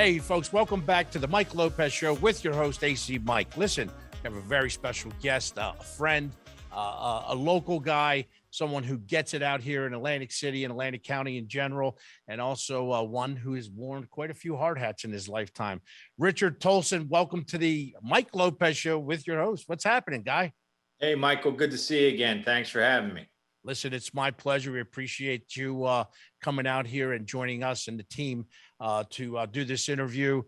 Hey, folks, welcome back to the Mike Lopez Show with your host, ACMike. Listen, we have a very special guest, a friend, a local guy, someone who gets it out here in Atlantic City and Atlantic County in general, and also one who has worn quite a few hard hats in his lifetime. Richard Tolson, welcome to the Mike Lopez Show with your host. What's happening, guy? Hey, Michael, good to see you again. Thanks for having me. Listen, it's my pleasure. We appreciate you coming out here and joining us and the team to do this interview.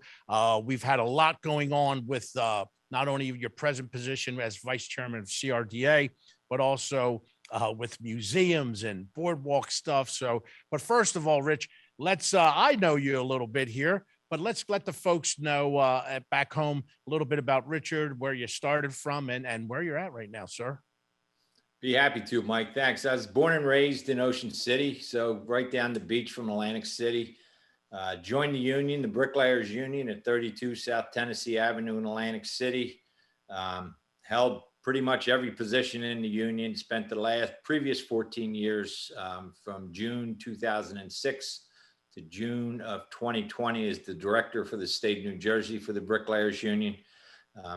We've had a lot going on with not only your present position as vice chairman of CRDA, but also with museums and boardwalk stuff. So, but first of all, Rich, let's, I know you a little bit here, but let's let the folks know back home a little bit about Richard, where you started from and where you're at right now, sir. Be happy to, Mike. Thanks. I was born and raised in Ocean City, so right down the beach from Atlantic City. Joined the union, the Bricklayers Union at 32 South Tennessee Avenue in Atlantic City. Held pretty much every position in the union. Spent the previous 14 years from June 2006 to June of 2020 as the director for the state of New Jersey for the Bricklayers Union.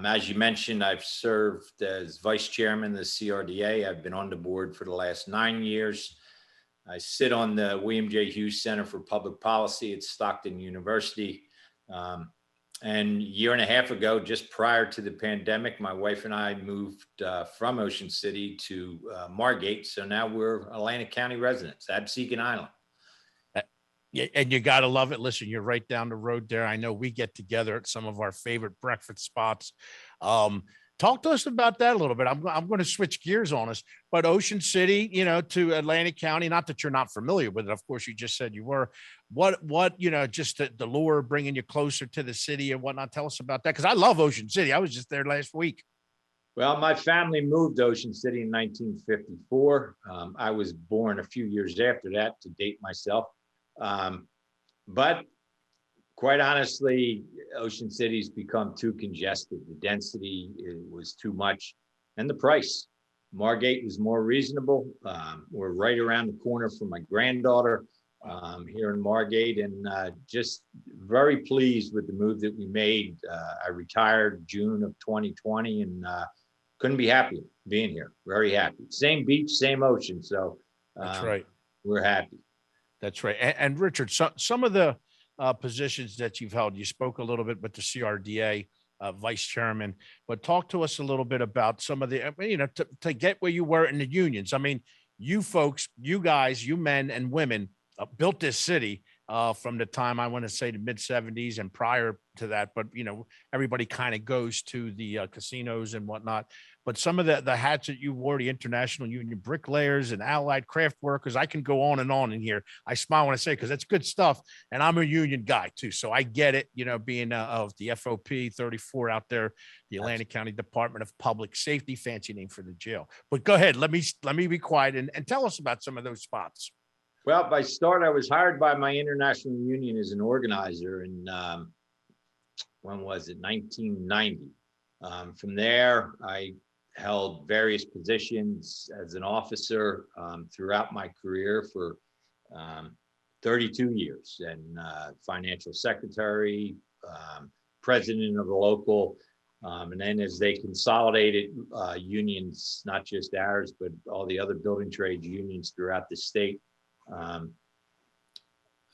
As you mentioned, I've served as vice chairman of the CRDA. I've been on the board for the last 9 years. I sit on the William J. Hughes Center for Public Policy at Stockton University. And a year and a half ago, just prior to the pandemic, my wife and I moved from Ocean City to Margate. So now we're Atlantic County residents, Absecon Island. Yeah, and you got to love it. Listen, you're right down the road there. I know we get together at some of our favorite breakfast spots. Talk to us about that a little bit. I'm going to switch gears on us, but Ocean City, you know, to Atlantic County, not that you're not familiar with it. Of course, you just said you were. What, you know, just the lure bringing you closer to the city and whatnot. Tell us about that. Because I love Ocean City. I was just there last week. Well, my family moved to Ocean City in 1954. I was born a few years after that, to date myself. But quite honestly, Ocean City's become too congested. The density was too much, and the price. Margate was more reasonable. We're right around the corner from my granddaughter here in Margate, and just very pleased with the move that we made. I retired June of 2020, and couldn't be happier being here. Very happy. Same beach, same ocean. So that's right. We're happy. That's right. And Richard, some of the positions that you've held, you spoke a little bit with the CRDA vice chairman, but talk to us a little bit about some of the, you know, to get where you were in the unions. I mean, you folks, you guys, you men and women built this city from the time, I want to say, the mid 70s and prior to that. But, you know, everybody kind of goes to the casinos and whatnot. But some of the hats that you wore, the International Union Bricklayers and Allied Craft Workers, I can go on in here. I smile when I say, because that's good stuff. And I'm a union guy too. So I get it, you know, being of the FOP 34 out there, the Atlantic County Department of Public Safety, fancy name for the jail. But go ahead, let me be quiet and tell us about some of those spots. Well, by start, I was hired by my international union as an organizer in, when was it, 1990. From there, I held various positions as an officer throughout my career for 32 years, and financial secretary, president of the local, and then as they consolidated unions, not just ours, but all the other building trades unions throughout the state,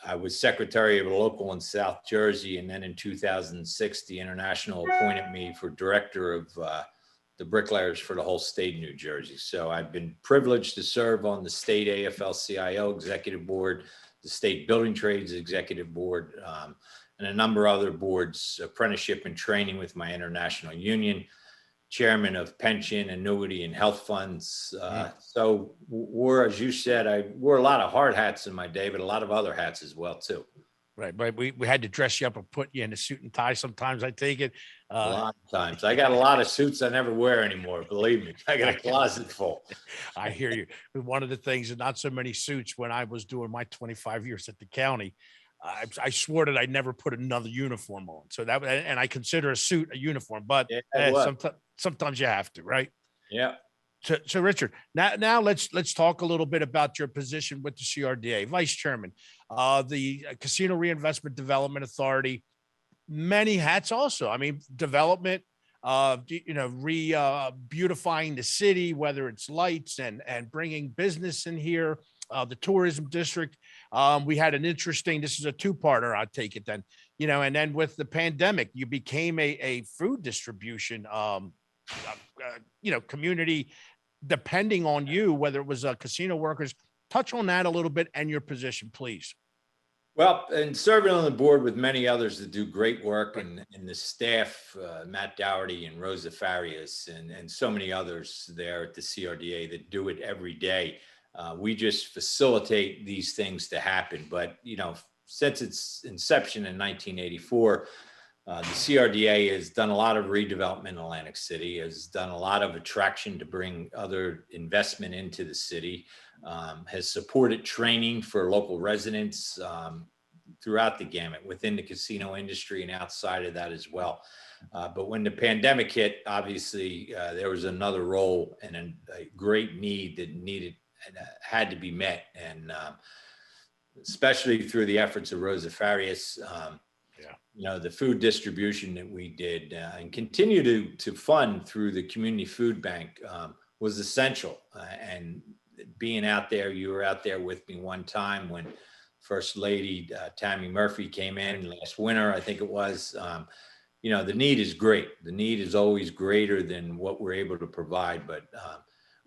I was secretary of a local in South Jersey, and then in 2006, the International appointed me for director of the bricklayers for the whole state of New Jersey. So I've been privileged to serve on the state AFL-CIO executive board, the state building trades executive board, and a number of other boards, apprenticeship and training with my international union, chairman of pension, annuity, and health funds. So we're, as you said, I wore a lot of hard hats in my day, but a lot of other hats as well too. Right, but we had to dress you up and put you in a suit and tie sometimes, I take it. A lot of times. I got a lot of suits I never wear anymore, believe me. I got a closet full. I hear you. One of the things, and not so many suits, when I was doing my 25 years at the county, I swore that I'd never put another uniform on. So that, and I consider a suit a uniform, but sometimes you have to, right? Yeah. So Richard, now let's talk a little bit about your position with the CRDA, vice chairman, the Casino Reinvestment Development Authority. many hats also. I mean, development, beautifying the city, whether it's lights and bringing business in here, the tourism district. We had an interesting, this is a two-parter, I'll take it then, and then with the pandemic, you became a food distribution, community depending on you, whether it was casino workers. Touch on that a little bit and your position, please. Well, and serving on the board with many others that do great work, and the staff, Matt Dougherty and Rosa Farias, and so many others there at the CRDA that do it every day. We just facilitate these things to happen. But, since its inception in 1984, the CRDA has done a lot of redevelopment in Atlantic City, has done a lot of attraction to bring other investment into the city, has supported training for local residents throughout the gamut within the casino industry and outside of that as well. But when the pandemic hit, obviously there was another role and a great need that had to be met. And especially through the efforts of Rosa Farias, the food distribution that we did and continue to fund through the Community Food Bank was essential. And being out there, you were out there with me one time when First Lady Tammy Murphy came in last winter, I think it was. The need is great. The need is always greater than what we're able to provide, but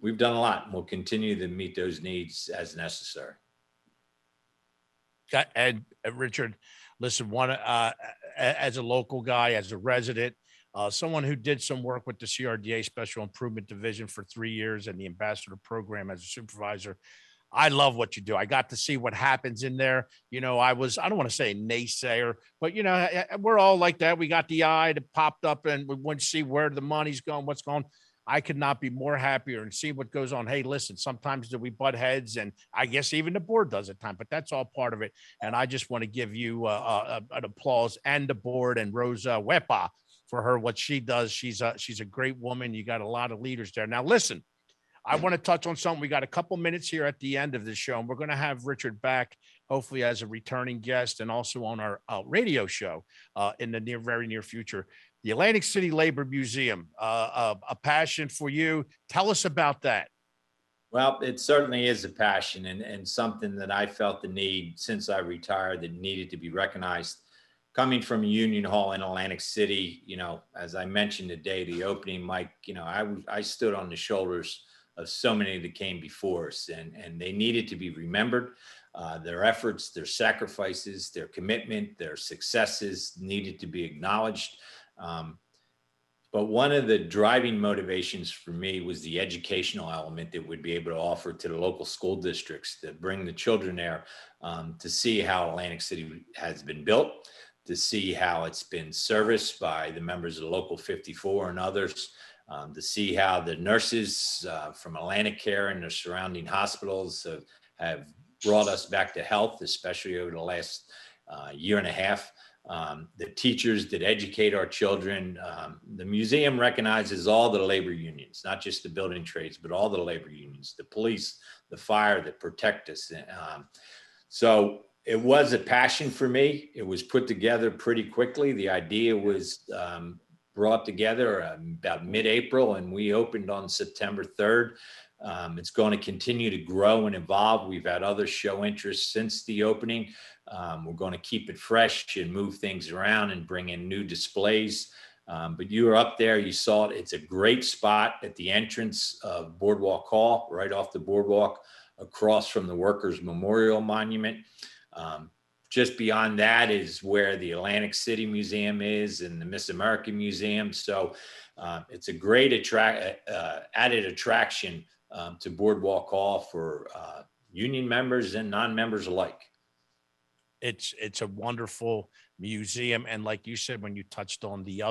we've done a lot, and we'll continue to meet those needs as necessary. And Richard, listen, as a local guy, as a resident, someone who did some work with the CRDA Special Improvement Division for 3 years and the ambassador program as a supervisor, I love what you do. I got to see what happens in there. I don't want to say a naysayer, but we're all like that. We got the eye that popped up and we want to see where the money's going, what's going. I could not be more happier and see what goes on. Hey, listen, sometimes we butt heads, and I guess even the board does at times, but that's all part of it. And I just want to give you an applause, and the board and Rosa Wepa for her, what she does. She's a great woman. You got a lot of leaders there. Now, listen, I want to touch on something. We got a couple minutes here at the end of the show, and we're going to have Richard back, hopefully as a returning guest, and also on our radio show in the very near future. The Atlantic City Labor Museum, a passion for you. Tell us about that. Well, it certainly is a passion, and something that I felt the need since I retired that needed to be recognized. Coming from Union Hall in Atlantic City, as I mentioned today, the opening, Mike, I stood on the shoulders of so many that came before us, and they needed to be remembered. Their efforts, their sacrifices, their commitment, their successes needed to be acknowledged. But one of the driving motivations for me was the educational element that we'd be able to offer to the local school districts, to bring the children there, to see how Atlantic City has been built, to see how it's been serviced by the members of the Local 54 and others, to see how the nurses from Atlantic Care and the surrounding hospitals have brought us back to health, especially over the last year and a half. The teachers that educate our children. The museum recognizes all the labor unions, not just the building trades, but all the labor unions, the police, the fire that protect us. So it was a passion for me. It was put together pretty quickly. The idea was brought together about mid-April, and we opened on September 3rd. It's going to continue to grow and evolve. We've had other show interests since the opening. We're going to keep it fresh and move things around and bring in new displays. But you were up there, you saw it. It's a great spot at the entrance of Boardwalk Hall, right off the boardwalk, across from the Workers' Memorial Monument. Just beyond that is where the Atlantic City Museum is and the Miss America Museum. So it's a great added attraction to Boardwalk Hall for union members and non-members alike. It's a wonderful museum. And like you said, when you touched on the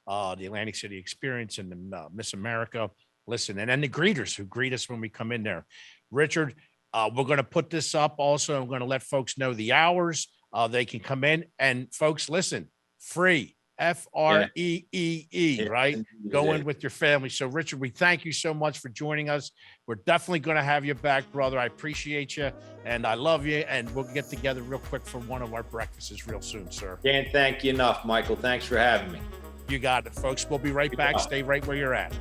Atlantic City experience and the Miss America, listen, and then the greeters who greet us when we come in there. Richard, we're going to put this up also. I'm going to let folks know the hours they can come in. And folks, listen, free. Freee, right? Yes, Go indeed. in with your family. So, Richard, we thank you so much for joining us. We're definitely going to have you back, brother. I appreciate you and I love you. And we'll get together real quick for one of our breakfasts real soon, sir. Can't thank you enough, Michael. Thanks for having me. You got it, folks. We'll be right back. Stay right where you're at.